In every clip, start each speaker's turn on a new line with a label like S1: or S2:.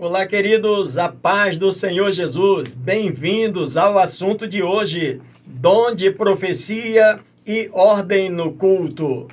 S1: Olá, queridos, a paz do Senhor Jesus. Bem-vindos ao assunto de hoje: dom de profecia e ordem no culto.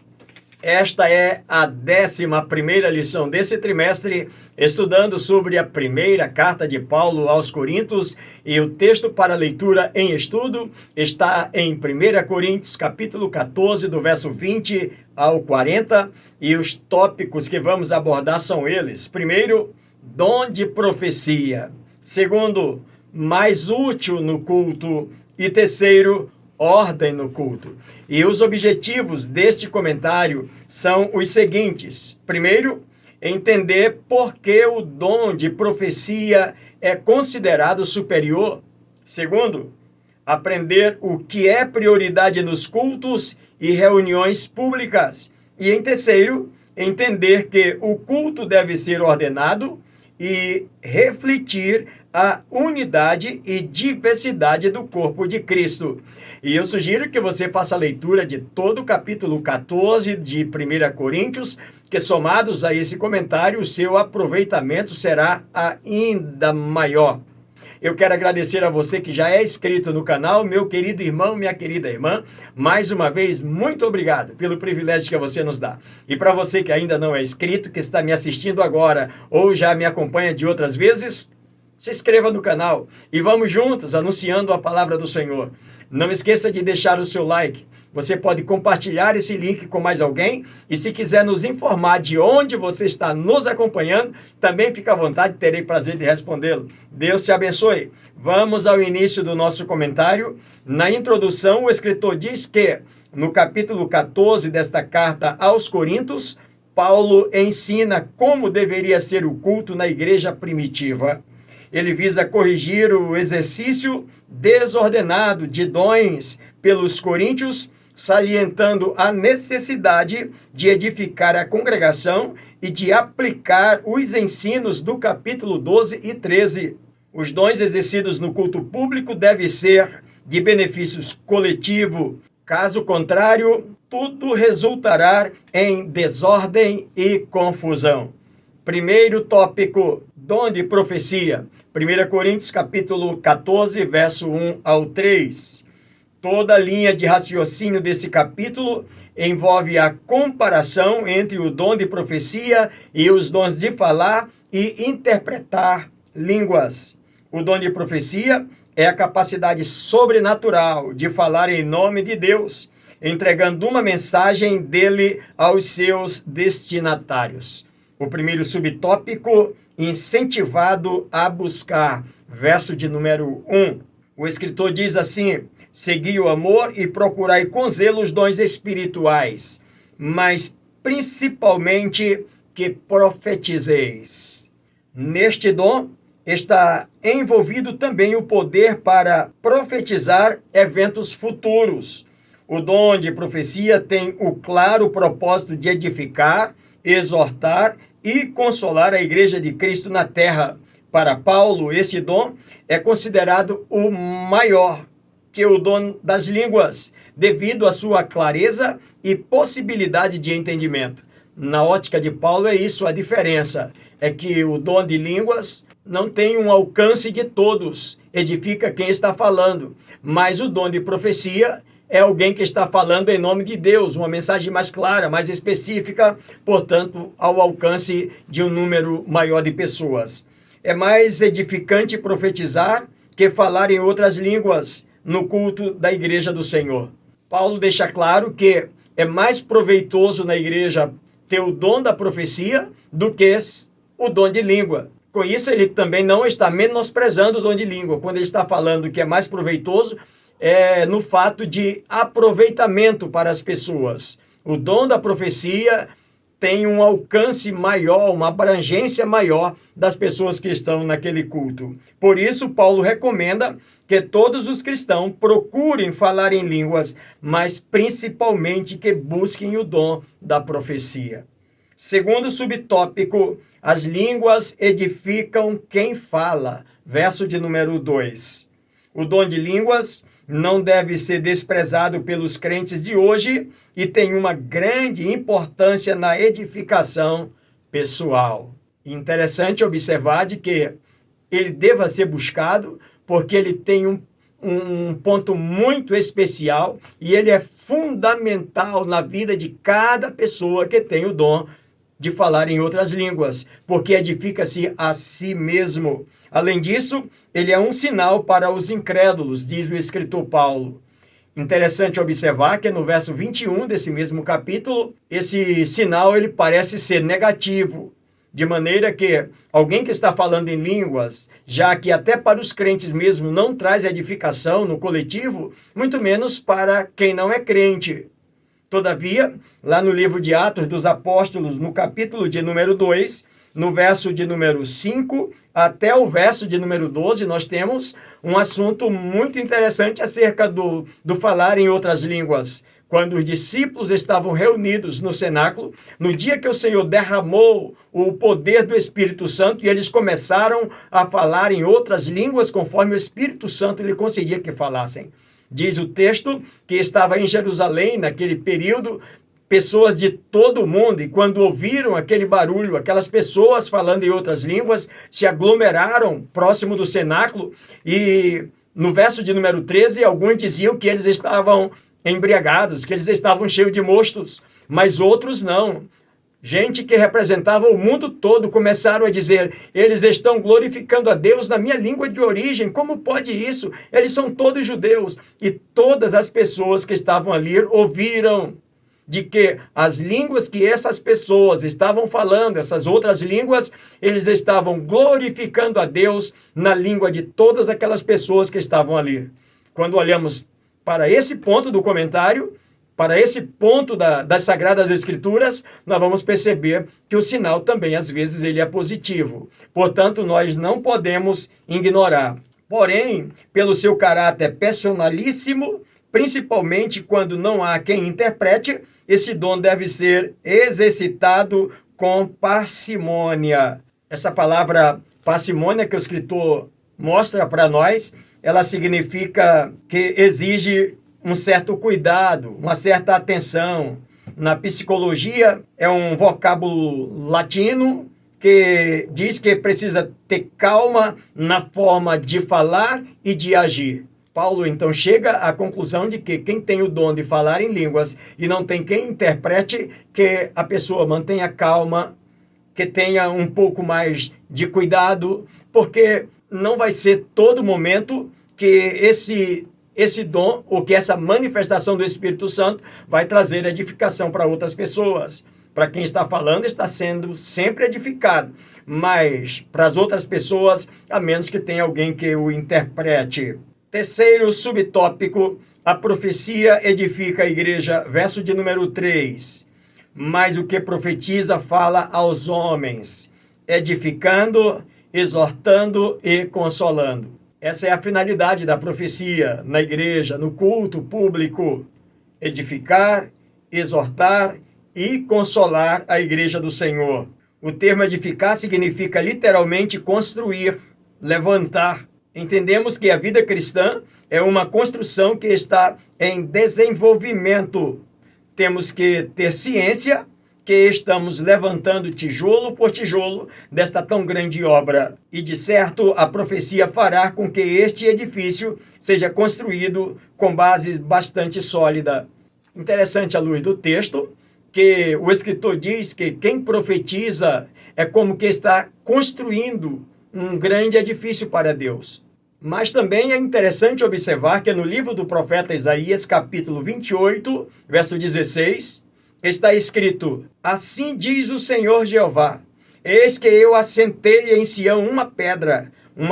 S1: Esta é a 11ª lição desse trimestre, estudando sobre a primeira carta de Paulo aos Coríntios, e o texto para leitura em estudo está em 1 Coríntios, capítulo 14, do verso 20 ao 40, e os tópicos que vamos abordar são eles. Primeiro, dom de profecia. Segundo, mais útil no culto. E terceiro, ordem no culto. E os objetivos deste comentário são os seguintes. Primeiro, entender por que o dom de profecia é considerado superior. Segundo, aprender o que é prioridade nos cultos e reuniões públicas. E em terceiro, entender que o culto deve ser ordenado e refletir a unidade e diversidade do corpo de Cristo. E eu sugiro que você faça a leitura de todo o capítulo 14 de 1 Coríntios, que somados a esse comentário, o seu aproveitamento será ainda maior. Eu quero agradecer a você que já é inscrito no canal, meu querido irmão, minha querida irmã. Mais uma vez, muito obrigado pelo privilégio que você nos dá. E para você que ainda não é inscrito, que está me assistindo agora ou já me acompanha de outras vezes, se inscreva no canal e vamos juntos anunciando a palavra do Senhor. Não esqueça de deixar o seu like. Você pode compartilhar esse link com mais alguém e se quiser nos informar de onde você está nos acompanhando, também fica à vontade, terei prazer de respondê-lo. Deus te abençoe. Vamos ao início do nosso comentário. Na introdução, o escritor diz que, no capítulo 14 desta carta aos Coríntios, Paulo ensina como deveria ser o culto na igreja primitiva. Ele visa corrigir o exercício desordenado de dons pelos coríntios, salientando a necessidade de edificar a congregação e de aplicar os ensinos do capítulo 12 e 13. Os dons exercidos no culto público devem ser de benefício coletivo. Caso contrário, tudo resultará em desordem e confusão. Primeiro tópico, dom de profecia. 1 Coríntios capítulo 14, verso 1 ao 3. Toda a linha de raciocínio desse capítulo envolve a comparação entre o dom de profecia e os dons de falar e interpretar línguas. O dom de profecia é a capacidade sobrenatural de falar em nome de Deus, entregando uma mensagem dele aos seus destinatários. O primeiro subtópico, incentivado a buscar, verso de número 1. O escritor diz assim: segui o amor e procurai com zelo os dons espirituais, mas principalmente que profetizeis. Neste dom está envolvido também o poder para profetizar eventos futuros. O dom de profecia tem o claro propósito de edificar, exortar e consolar a igreja de Cristo na terra. Para Paulo, esse dom é considerado o maior que o dom das línguas, devido à sua clareza e possibilidade de entendimento. Na ótica de Paulo é isso a diferença, é que o dom de línguas não tem um alcance de todos, edifica quem está falando, mas o dom de profecia é alguém que está falando em nome de Deus, uma mensagem mais clara, mais específica, portanto, ao alcance de um número maior de pessoas. É mais edificante profetizar que falar em outras línguas no culto da igreja do Senhor. Paulo deixa claro que é mais proveitoso na igreja ter o dom da profecia do que o dom de língua. Com isso, ele também não está menosprezando o dom de língua. Quando ele está falando que é mais proveitoso, é no fato de aproveitamento para as pessoas. O dom da profecia tem um alcance maior, uma abrangência maior das pessoas que estão naquele culto. Por isso, Paulo recomenda que todos os cristãos procurem falar em línguas, mas principalmente que busquem o dom da profecia. Segundo subtópico, as línguas edificam quem fala. Verso de número 2. O dom de línguas não deve ser desprezado pelos crentes de hoje e tem uma grande importância na edificação pessoal. Interessante observar de que ele deva ser buscado, porque ele tem um ponto muito especial e ele é fundamental na vida de cada pessoa que tem o dom de falar em outras línguas, porque edifica-se a si mesmo. Além disso, ele é um sinal para os incrédulos, diz o escritor Paulo. Interessante observar que no verso 21 desse mesmo capítulo, esse sinal ele parece ser negativo, de maneira que alguém que está falando em línguas, já que até para os crentes mesmo não traz edificação no coletivo, muito menos para quem não é crente. Todavia, lá no livro de Atos dos Apóstolos, no capítulo de número 2, no verso de número 5 até o verso de número 12, nós temos um assunto muito interessante acerca do falar em outras línguas. Quando os discípulos estavam reunidos no cenáculo, no dia que o Senhor derramou o poder do Espírito Santo e eles começaram a falar em outras línguas conforme o Espírito Santo lhe concedia que falassem. Diz o texto que estava em Jerusalém naquele período pessoas de todo o mundo, e quando ouviram aquele barulho, aquelas pessoas falando em outras línguas, se aglomeraram próximo do cenáculo, e no verso de número 13, alguns diziam que eles estavam embriagados, que eles estavam cheios de mostos, mas outros não. Gente que representava o mundo todo começaram a dizer: eles estão glorificando a Deus na minha língua de origem, como pode isso? Eles são todos judeus. E todas as pessoas que estavam ali ouviram de que as línguas que essas pessoas estavam falando, essas outras línguas, eles estavam glorificando a Deus na língua de todas aquelas pessoas que estavam ali. Quando olhamos para esse ponto do comentário, para esse ponto das Sagradas Escrituras, nós vamos perceber que o sinal também, às vezes, ele é positivo. Portanto, nós não podemos ignorar. Porém, pelo seu caráter personalíssimo, principalmente quando não há quem interprete, esse dom deve ser exercitado com parcimônia. Essa palavra parcimônia que o escritor mostra para nós, ela significa que exige um certo cuidado, uma certa atenção. Na psicologia, é um vocábulo latino que diz que precisa ter calma na forma de falar e de agir. Paulo, então, chega à conclusão de que quem tem o dom de falar em línguas e não tem quem interprete, que a pessoa mantenha calma, que tenha um pouco mais de cuidado, porque não vai ser todo momento que esse dom, ou que essa manifestação do Espírito Santo vai trazer edificação para outras pessoas. Para quem está falando, está sendo sempre edificado, mas para as outras pessoas, a menos que tenha alguém que o interprete. Terceiro subtópico, a profecia edifica a igreja, verso de número 3. Mas o que profetiza fala aos homens, edificando, exortando e consolando. Essa é a finalidade da profecia na igreja, no culto público. Edificar, exortar e consolar a igreja do Senhor. O termo edificar significa literalmente construir, levantar. Entendemos que a vida cristã é uma construção que está em desenvolvimento. Temos que ter ciência que estamos levantando tijolo por tijolo desta tão grande obra. E, de certo, a profecia fará com que este edifício seja construído com base bastante sólida. Interessante à luz do texto, que o escritor diz que quem profetiza é como que está construindo um grande edifício para Deus. Mas também é interessante observar que no livro do profeta Isaías, capítulo 28, verso 16, está escrito: assim diz o Senhor Jeová, eis que eu assentei em Sião uma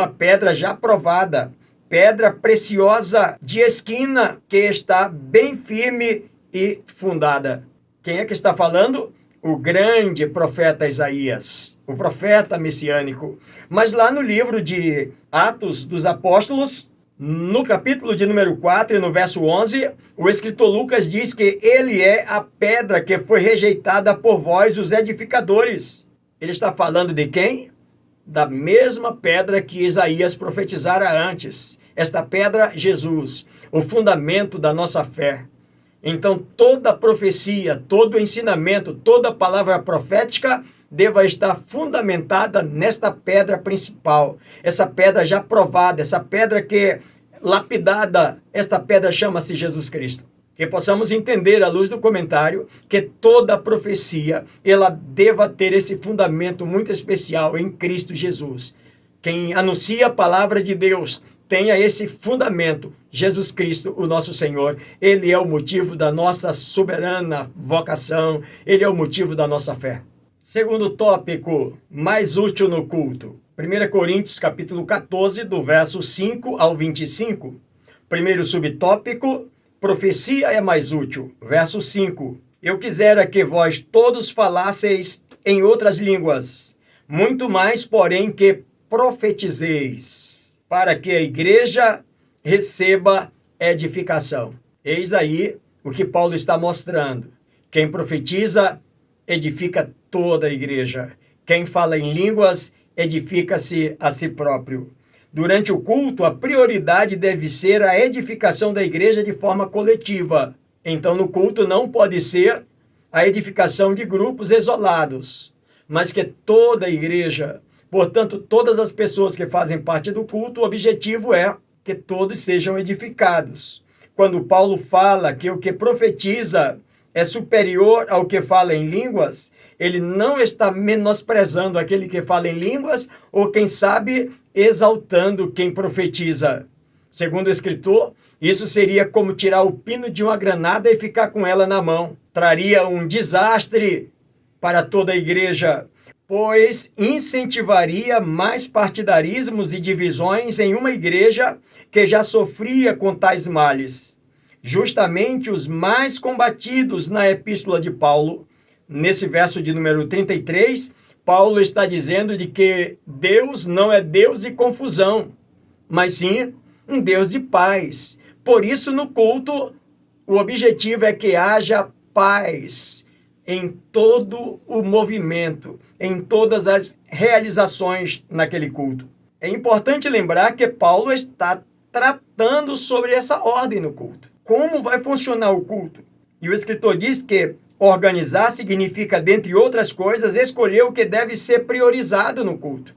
S1: pedra já provada, pedra preciosa de esquina, que está bem firme e fundada. Quem é que está falando? O grande profeta Isaías, o profeta messiânico. Mas lá no livro de Atos dos Apóstolos, no capítulo de número 4 e no verso 11, o escritor Lucas diz que ele é a pedra que foi rejeitada por vós, os edificadores. Ele está falando de quem? Da mesma pedra que Isaías profetizara antes. Esta pedra, Jesus, o fundamento da nossa fé. Então, toda profecia, todo ensinamento, toda palavra profética deva estar fundamentada nesta pedra principal, essa pedra já provada, essa pedra que é lapidada, esta pedra chama-se Jesus Cristo. Que possamos entender, à luz do comentário, que toda profecia, ela deva ter esse fundamento muito especial em Cristo Jesus. Quem anuncia a palavra de Deus tenha esse fundamento, Jesus Cristo, o nosso Senhor. Ele é o motivo da nossa soberana vocação, ele é o motivo da nossa fé. Segundo tópico, mais útil no culto. 1 Coríntios, capítulo 14, do verso 5 ao 25. Primeiro subtópico, profecia é mais útil. Verso 5. Eu quisera que vós todos falasseis em outras línguas, muito mais, porém, que profetizeis, para que a igreja receba edificação. Eis aí o que Paulo está mostrando. Quem profetiza, edifica toda a igreja. Quem fala em línguas, edifica-se a si próprio. Durante o culto, a prioridade deve ser a edificação da igreja de forma coletiva. Então, no culto não pode ser a edificação de grupos isolados, mas que toda a igreja, portanto, todas as pessoas que fazem parte do culto, o objetivo é que todos sejam edificados. Quando Paulo fala que o que profetiza é superior ao que fala em línguas, ele não está menosprezando aquele que fala em línguas ou, quem sabe, exaltando quem profetiza. Segundo o escritor, isso seria como tirar o pino de uma granada e ficar com ela na mão. Traria um desastre para toda a igreja, pois incentivaria mais partidarismos e divisões em uma igreja que já sofria com tais males. Justamente os mais combatidos na epístola de Paulo, nesse verso de número 33, Paulo está dizendo de que Deus não é Deus de confusão, mas sim um Deus de paz. Por isso, no culto, o objetivo é que haja paz em todo o movimento, em todas as realizações naquele culto. É importante lembrar que Paulo está tratando sobre essa ordem no culto. Como vai funcionar o culto? E o escritor diz que organizar significa, dentre outras coisas, escolher o que deve ser priorizado no culto.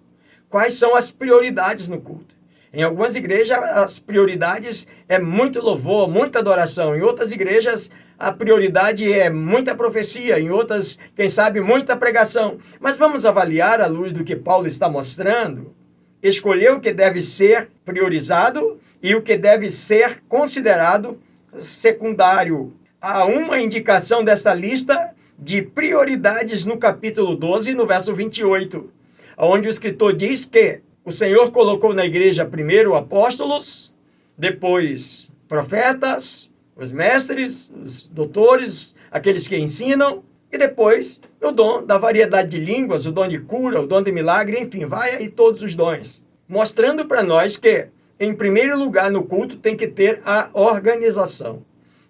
S1: Quais são as prioridades no culto? Em algumas igrejas, as prioridades é muito louvor, muita adoração. Em outras igrejas, a prioridade é muita profecia. Em outras, quem sabe, muita pregação. Mas vamos avaliar, à luz do que Paulo está mostrando, escolher o que deve ser priorizado e o que deve ser considerado secundário. Há uma indicação dessa lista de prioridades no capítulo 12, no verso 28, onde o escritor diz que o Senhor colocou na igreja primeiro apóstolos, depois profetas, os mestres, os doutores, aqueles que ensinam, e depois o dom da variedade de línguas, o dom de cura, o dom de milagre, enfim, vai aí todos os dons. Mostrando para nós que, em primeiro lugar, no culto tem que ter a organização.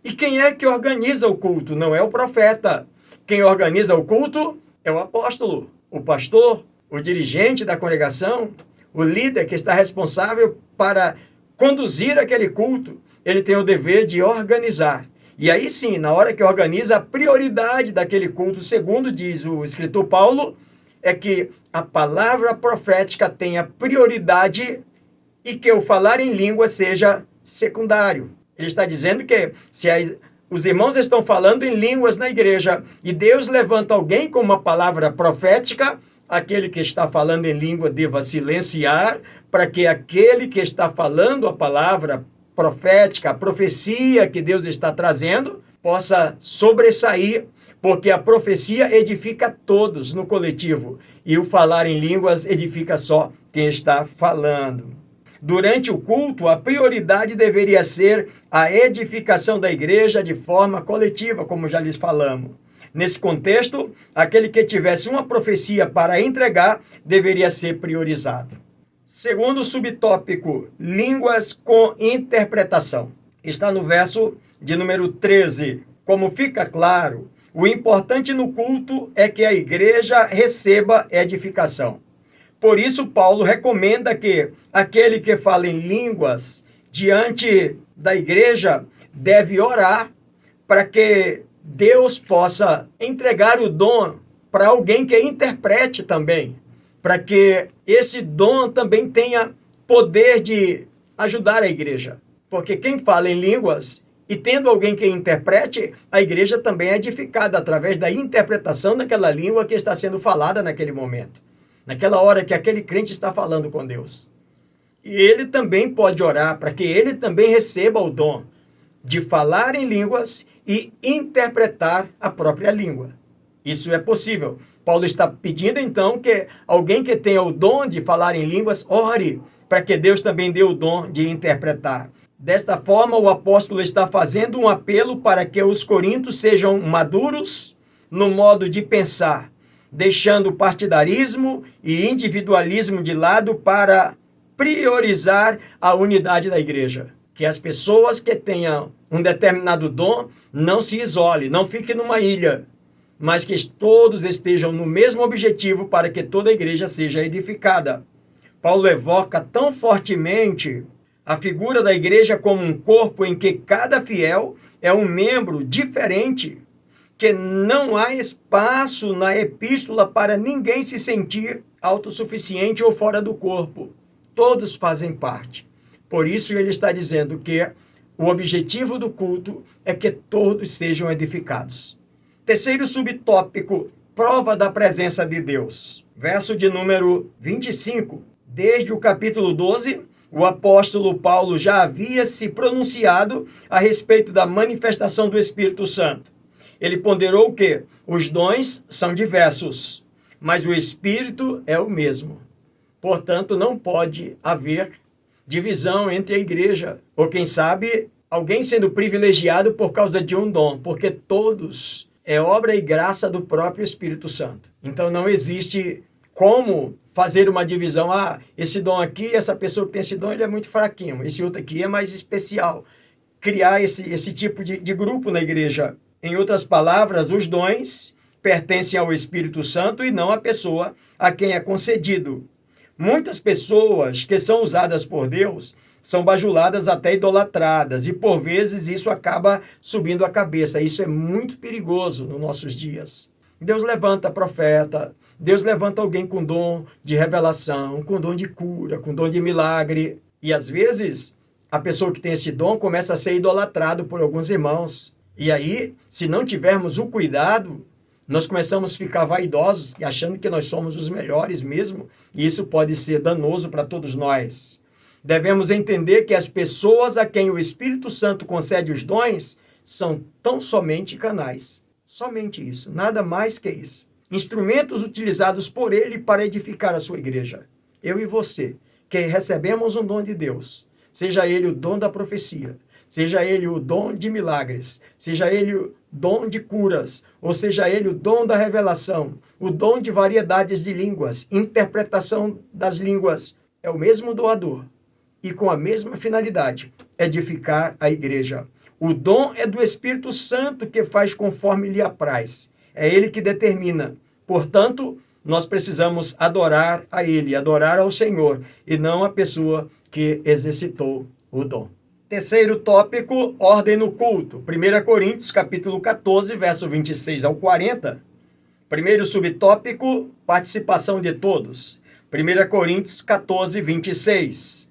S1: E quem é que organiza o culto? Não é o profeta. Quem organiza o culto é o apóstolo, o pastor, o dirigente da congregação, o líder que está responsável para conduzir aquele culto. Ele tem o dever de organizar. E aí sim, na hora que organiza, a prioridade daquele culto, segundo diz o escritor Paulo, é que a palavra profética tenha prioridade e que o falar em língua seja secundário. Ele está dizendo que se os irmãos estão falando em línguas na igreja e Deus levanta alguém com uma palavra profética, aquele que está falando em língua deva silenciar para que aquele que está falando a palavra profética, a profecia que Deus está trazendo, possa sobressair, porque a profecia edifica todos no coletivo e o falar em línguas edifica só quem está falando. Durante o culto, a prioridade deveria ser a edificação da igreja de forma coletiva, como já lhes falamos. Nesse contexto, aquele que tivesse uma profecia para entregar deveria ser priorizado. Segundo subtópico, línguas com interpretação. Está no verso de número 13. Como fica claro, o importante no culto é que a igreja receba edificação. Por isso, Paulo recomenda que aquele que fala em línguas diante da igreja deve orar para que Deus possa entregar o dom para alguém que interprete também, para que esse dom também tenha poder de ajudar a igreja. Porque quem fala em línguas e tendo alguém que interprete, a igreja também é edificada através da interpretação daquela língua que está sendo falada naquele momento, naquela hora que aquele crente está falando com Deus. E ele também pode orar para que ele também receba o dom de falar em línguas e interpretar a própria língua. Isso é possível. Paulo está pedindo então que alguém que tenha o dom de falar em línguas, ore para que Deus também dê o dom de interpretar. Desta forma, o apóstolo está fazendo um apelo para que os coríntios sejam maduros no modo de pensar, deixando o partidarismo e individualismo de lado para priorizar a unidade da igreja. Que as pessoas que tenham um determinado dom não se isolem, não fiquem numa ilha, mas que todos estejam no mesmo objetivo para que toda a igreja seja edificada. Paulo evoca tão fortemente a figura da igreja como um corpo em que cada fiel é um membro diferente, que não há espaço na epístola para ninguém se sentir autossuficiente ou fora do corpo. Todos fazem parte. Por isso ele está dizendo que o objetivo do culto é que todos sejam edificados. Terceiro subtópico, prova da presença de Deus. Verso de número 25. Desde o capítulo 12, o apóstolo Paulo já havia se pronunciado a respeito da manifestação do Espírito Santo. Ele ponderou que os dons são diversos, mas o Espírito é o mesmo. Portanto, não pode haver divisão entre a igreja, ou quem sabe, alguém sendo privilegiado por causa de um dom, porque todos é obra e graça do próprio Espírito Santo. Então não existe como fazer uma divisão, esse dom aqui, essa pessoa que tem esse dom, ele é muito fraquinho, esse outro aqui é mais especial. Criar esse tipo de grupo na igreja. Em outras palavras, os dons pertencem ao Espírito Santo e não à pessoa a quem é concedido. Muitas pessoas que são usadas por Deus são bajuladas até idolatradas e por vezes isso acaba subindo a cabeça. Isso é muito perigoso nos nossos dias. Deus levanta profeta, Deus levanta alguém com dom de revelação, com dom de cura, com dom de milagre. E às vezes a pessoa que tem esse dom começa a ser idolatrado por alguns irmãos. E aí, se não tivermos o cuidado, nós começamos a ficar vaidosos, achando que nós somos os melhores mesmo, e isso pode ser danoso para todos nós. Devemos entender que as pessoas a quem o Espírito Santo concede os dons são tão somente canais. Somente isso, nada mais que isso. Instrumentos utilizados por ele para edificar a sua igreja. Eu e você, que recebemos um dom de Deus, seja ele o dom da profecia, seja ele o dom de milagres, seja ele o dom de curas, ou seja ele o dom da revelação, o dom de variedades de línguas, interpretação das línguas, é o mesmo doador e com a mesma finalidade, edificar a igreja. O dom é do Espírito Santo que faz conforme lhe apraz. É ele que determina. Portanto, nós precisamos adorar a ele, adorar ao Senhor, e não a pessoa que exercitou o dom. Terceiro tópico, ordem no culto. 1 Coríntios, capítulo 14, verso 26 ao 40. Primeiro subtópico, participação de todos. 1 Coríntios 14, 26.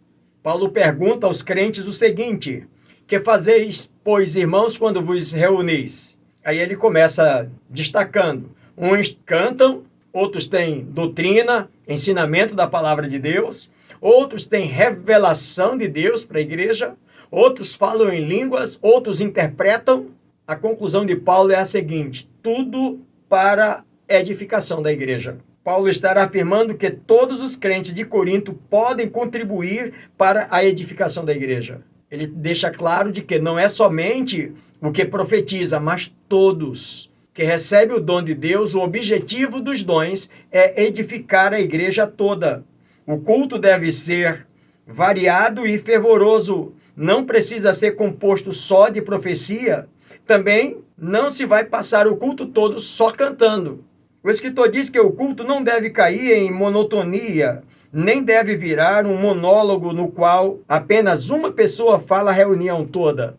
S1: Paulo pergunta aos crentes o seguinte: que fazeis, pois, irmãos, quando vos reunis? Aí ele começa destacando. Uns cantam, outros têm doutrina, ensinamento da palavra de Deus, outros têm revelação de Deus para a igreja, outros falam em línguas, outros interpretam. A conclusão de Paulo é a seguinte: tudo para edificação da igreja. Paulo estará afirmando que todos os crentes de Corinto podem contribuir para a edificação da igreja. Ele deixa claro de que não é somente o que profetiza, mas todos que recebem o dom de Deus. O objetivo dos dons é edificar a igreja toda. O culto deve ser variado e fervoroso. Não precisa ser composto só de profecia. Também não se vai passar o culto todo só cantando. O escritor diz que o culto não deve cair em monotonia, nem deve virar um monólogo no qual apenas uma pessoa fala a reunião toda.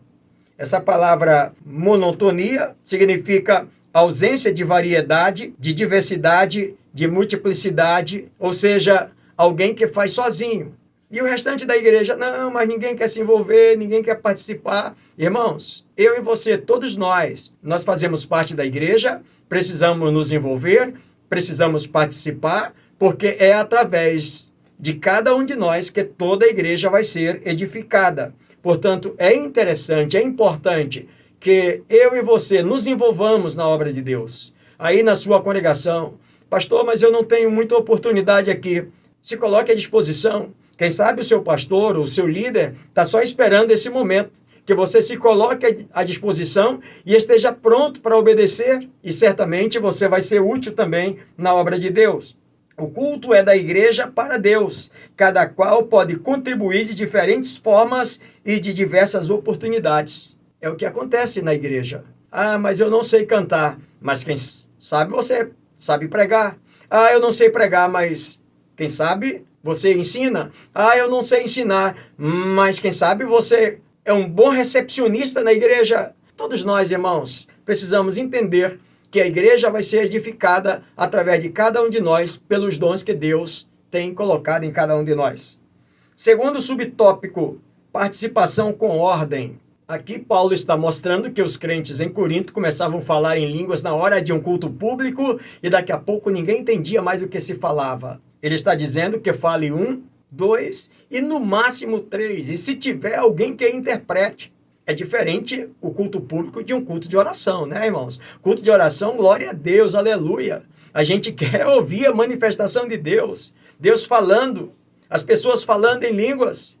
S1: Essa palavra monotonia significa ausência de variedade, de diversidade, de multiplicidade, ou seja, alguém que faz sozinho. E o restante da igreja, não, mas ninguém quer se envolver, ninguém quer participar. Irmãos, eu e você, todos nós fazemos parte da igreja, precisamos nos envolver, precisamos participar, porque é através de cada um de nós que toda a igreja vai ser edificada. Portanto, é interessante, é importante que eu e você nos envolvamos na obra de Deus. Aí na sua congregação, pastor, mas eu não tenho muita oportunidade aqui. Se coloque à disposição. Quem sabe o seu pastor, o seu líder, está só esperando esse momento, que você se coloque à disposição e esteja pronto para obedecer, e certamente você vai ser útil também na obra de Deus. O culto é da igreja para Deus, cada qual pode contribuir de diferentes formas e de diversas oportunidades. É o que acontece na igreja. Ah, mas eu não sei cantar. Mas quem sabe você sabe pregar. Ah, eu não sei pregar, mas quem sabe você ensina. Ah, eu não sei ensinar, mas quem sabe você é um bom recepcionista na igreja. Todos nós, irmãos, precisamos entender que a igreja vai ser edificada através de cada um de nós pelos dons que Deus tem colocado em cada um de nós. Segundo subtópico, participação com ordem. Aqui Paulo está mostrando que os crentes em Corinto começavam a falar em línguas na hora de um culto público e daqui a pouco ninguém entendia mais o que se falava. Ele está dizendo que fale 1, 2 e no máximo 3. E se tiver alguém que interprete. É diferente o culto público de um culto de oração, né, irmãos? Culto de oração, glória a Deus, aleluia. A gente quer ouvir a manifestação de Deus. Deus falando, as pessoas falando em línguas.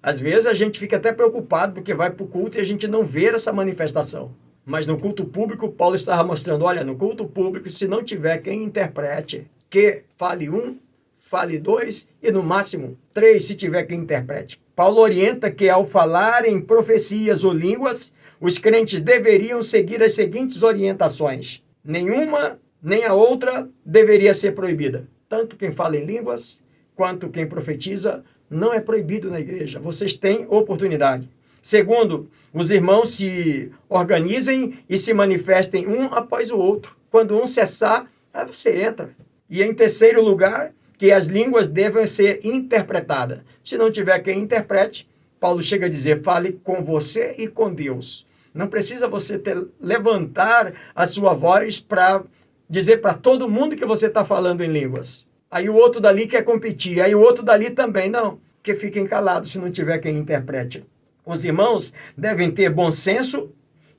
S1: Às vezes a gente fica até preocupado porque vai para o culto e a gente não vê essa manifestação. Mas no culto público, Paulo estava mostrando, olha, no culto público, se não tiver quem interprete, que fale 1, fale 2 e no máximo 3, se tiver quem interprete. Paulo orienta que ao falar em profecias ou línguas, os crentes deveriam seguir as seguintes orientações. Nenhuma, nem a outra deveria ser proibida. Tanto quem fala em línguas, quanto quem profetiza, não é proibido na igreja. Vocês têm oportunidade. Segundo, os irmãos se organizem e se manifestem um após o outro. Quando um cessar, aí você entra. E em terceiro lugar, que as línguas devem ser interpretadas. Se não tiver quem interprete, Paulo chega a dizer, fale com você e com Deus. Não precisa você levantar a sua voz para dizer para todo mundo que você está falando em línguas. Aí o outro dali quer competir, aí o outro dali também. Não, que fiquem calados se não tiver quem interprete. Os irmãos devem ter bom senso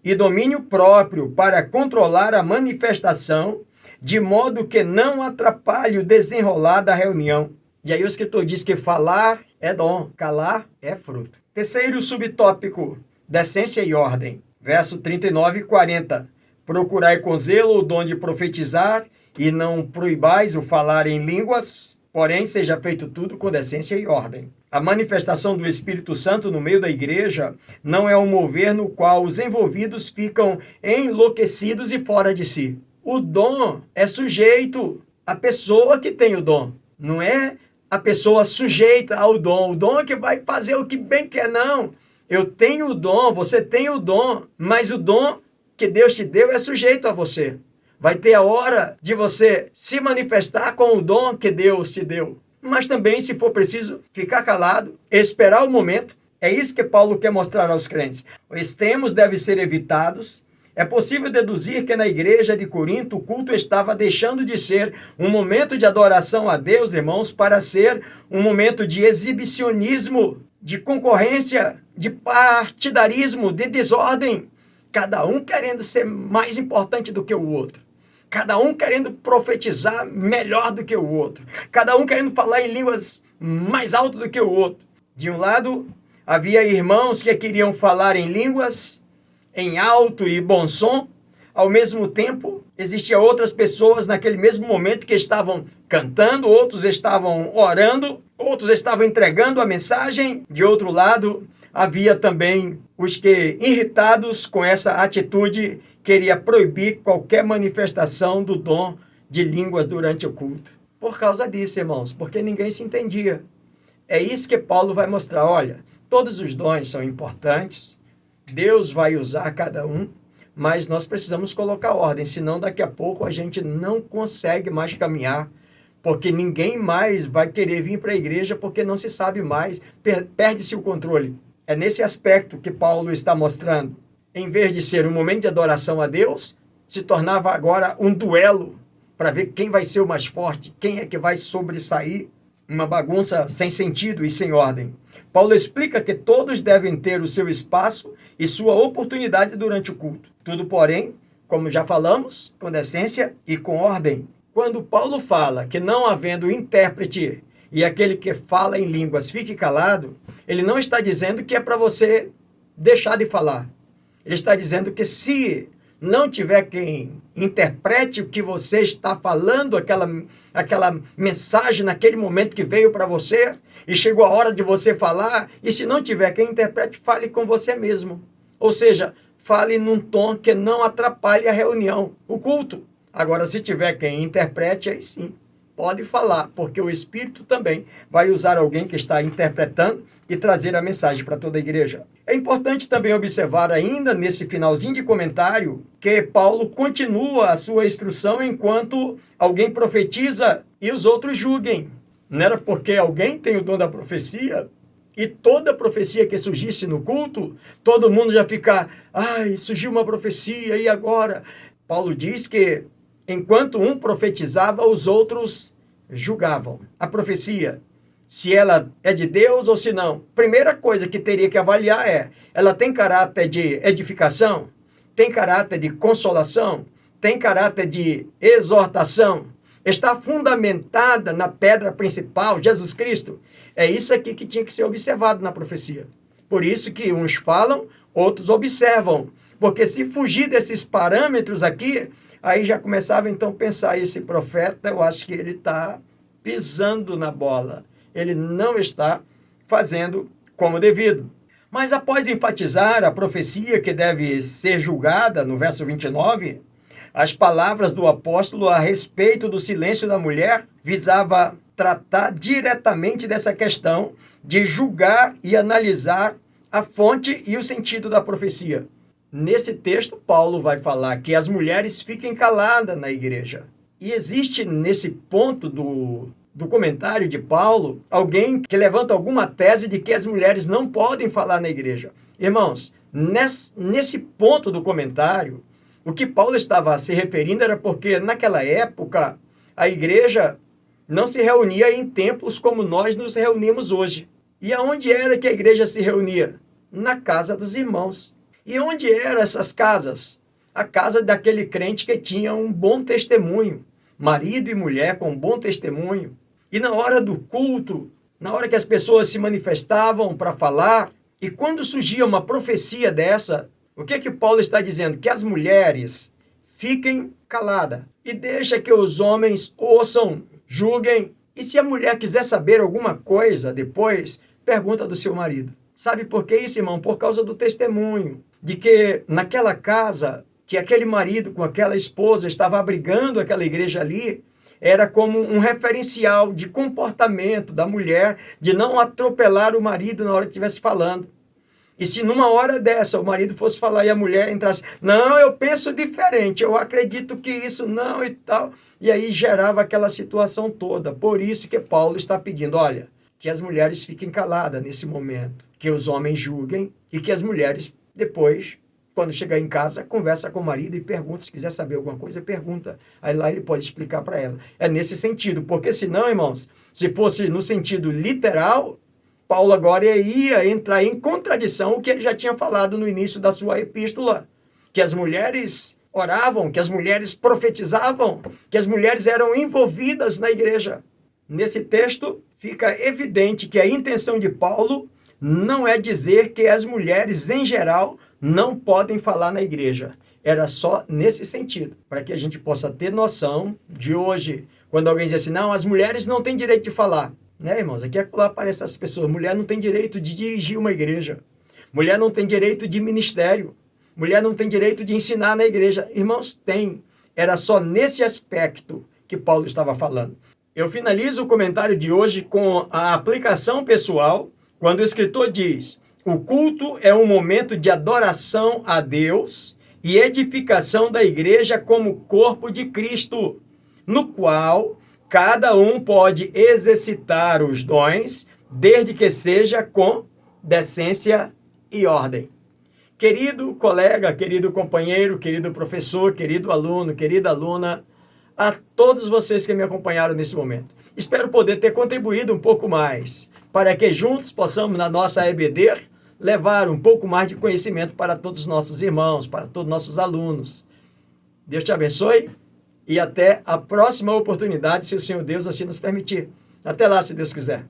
S1: e domínio próprio para controlar a manifestação, de modo que não atrapalhe o desenrolar da reunião. E aí o escritor diz que falar é dom, calar é fruto. Terceiro subtópico, decência e ordem. Verso 39 e 40. Procurai com zelo o dom de profetizar e não proibais o falar em línguas, porém seja feito tudo com decência e ordem. A manifestação do Espírito Santo no meio da igreja não é um mover no qual os envolvidos ficam enlouquecidos e fora de si. O dom é sujeito à pessoa que tem o dom. Não é a pessoa sujeita ao dom. O dom é que vai fazer o que bem quer, não. Eu tenho o dom, você tem o dom, mas o dom que Deus te deu é sujeito a você. Vai ter a hora de você se manifestar com o dom que Deus te deu. Mas também, se for preciso, ficar calado, esperar o momento. É isso que Paulo quer mostrar aos crentes. Os extremos devem ser evitados. É possível deduzir que na igreja de Corinto o culto estava deixando de ser um momento de adoração a Deus, irmãos, para ser um momento de exibicionismo, de concorrência, de partidarismo, de desordem. Cada um querendo ser mais importante do que o outro. Cada um querendo profetizar melhor do que o outro. Cada um querendo falar em línguas mais alto do que o outro. De um lado, havia irmãos que queriam falar em línguas em alto e bom som. Ao mesmo tempo, existiam outras pessoas naquele mesmo momento que estavam cantando, outros estavam orando, outros estavam entregando a mensagem. De outro lado, havia também os que, irritados com essa atitude, queria proibir qualquer manifestação do dom de línguas durante o culto. Por causa disso, irmãos, porque ninguém se entendia. É isso que Paulo vai mostrar. Olha, todos os dons são importantes, Deus vai usar cada um, mas nós precisamos colocar ordem, senão daqui a pouco a gente não consegue mais caminhar, porque ninguém mais vai querer vir para a igreja porque não se sabe mais, perde-se o controle. É nesse aspecto que Paulo está mostrando. Em vez de ser um momento de adoração a Deus, se tornava agora um duelo para ver quem vai ser o mais forte, quem é que vai sobressair. Uma bagunça sem sentido e sem ordem. Paulo explica que todos devem ter o seu espaço e sua oportunidade durante o culto. Tudo, porém, como já falamos, com decência e com ordem. Quando Paulo fala que não havendo intérprete e aquele que fala em línguas fique calado, ele não está dizendo que é para você deixar de falar. Ele está dizendo que se não tiver quem interprete o que você está falando, aquela mensagem naquele momento que veio para você, e chegou a hora de você falar, e se não tiver quem interprete, fale com você mesmo. Ou seja, fale num tom que não atrapalhe a reunião, o culto. Agora, se tiver quem interprete, aí sim, pode falar, porque o Espírito também vai usar alguém que está interpretando e trazer a mensagem para toda a igreja. É importante também observar ainda nesse finalzinho de comentário que Paulo continua a sua instrução enquanto alguém profetiza e os outros julguem. Não era porque alguém tem o dom da profecia e toda profecia que surgisse no culto, todo mundo já fica, surgiu uma profecia e agora? Paulo diz que enquanto um profetizava, os outros julgavam a profecia, se ela é de Deus ou se não. Primeira coisa que teria que avaliar é, ela tem caráter de edificação? Tem caráter de consolação? Tem caráter de exortação? Está fundamentada na pedra principal, Jesus Cristo? É isso aqui que tinha que ser observado na profecia. Por isso que uns falam, outros observam. Porque se fugir desses parâmetros aqui, aí já começava então a pensar, esse profeta, eu acho que ele está pisando na bola. Ele não está fazendo como devido. Mas após enfatizar a profecia que deve ser julgada, no verso 29, as palavras do apóstolo a respeito do silêncio da mulher visava tratar diretamente dessa questão de julgar e analisar a fonte e o sentido da profecia. Nesse texto, Paulo vai falar que as mulheres fiquem caladas na igreja. E existe nesse ponto do comentário de Paulo, alguém que levanta alguma tese de que as mulheres não podem falar na igreja. Irmãos, nesse ponto do comentário, o que Paulo estava se referindo era porque naquela época a igreja não se reunia em templos como nós nos reunimos hoje. E aonde era que a igreja se reunia? Na casa dos irmãos. E onde eram essas casas? A casa daquele crente que tinha um bom testemunho, marido e mulher com um bom testemunho. E na hora do culto, na hora que as pessoas se manifestavam para falar, e quando surgia uma profecia dessa, o que é que Paulo está dizendo? Que as mulheres fiquem caladas e deixa que os homens ouçam, julguem. E se a mulher quiser saber alguma coisa depois, pergunta do seu marido. Sabe por que isso, irmão? Por causa do testemunho. De que naquela casa, que aquele marido com aquela esposa estava abrigando aquela igreja ali, era como um referencial de comportamento da mulher, de não atropelar o marido na hora que estivesse falando. E se numa hora dessa o marido fosse falar e a mulher entrasse, não, eu penso diferente, eu acredito que isso não e tal, e aí gerava aquela situação toda. Por isso que Paulo está pedindo, olha, que as mulheres fiquem caladas nesse momento, que os homens julguem e que as mulheres depois, quando chegar em casa, conversa com o marido e pergunta, se quiser saber alguma coisa, pergunta. Aí lá ele pode explicar para ela. É nesse sentido, porque senão, irmãos, se fosse no sentido literal, Paulo agora ia entrar em contradição o que ele já tinha falado no início da sua epístola, que as mulheres oravam, que as mulheres profetizavam, que as mulheres eram envolvidas na igreja. Nesse texto, fica evidente que a intenção de Paulo não é dizer que as mulheres, em geral, não podem falar na igreja. Era só nesse sentido, para que a gente possa ter noção de hoje, quando alguém diz assim, não, as mulheres não têm direito de falar. Né, irmãos? Aqui aparecem essas pessoas. Mulher não tem direito de dirigir uma igreja. Mulher não tem direito de ministério. Mulher não tem direito de ensinar na igreja. Irmãos, tem. Era só nesse aspecto que Paulo estava falando. Eu finalizo o comentário de hoje com a aplicação pessoal, quando o escritor diz, o culto é um momento de adoração a Deus e edificação da igreja como corpo de Cristo, no qual cada um pode exercitar os dons, desde que seja com decência e ordem. Querido colega, querido companheiro, querido professor, querido aluno, querida aluna, a todos vocês que me acompanharam nesse momento, espero poder ter contribuído um pouco mais, para que juntos possamos, na nossa EBD, levar um pouco mais de conhecimento para todos os nossos irmãos, para todos os nossos alunos. Deus te abençoe e até a próxima oportunidade, se o Senhor Deus assim nos permitir. Até lá, se Deus quiser.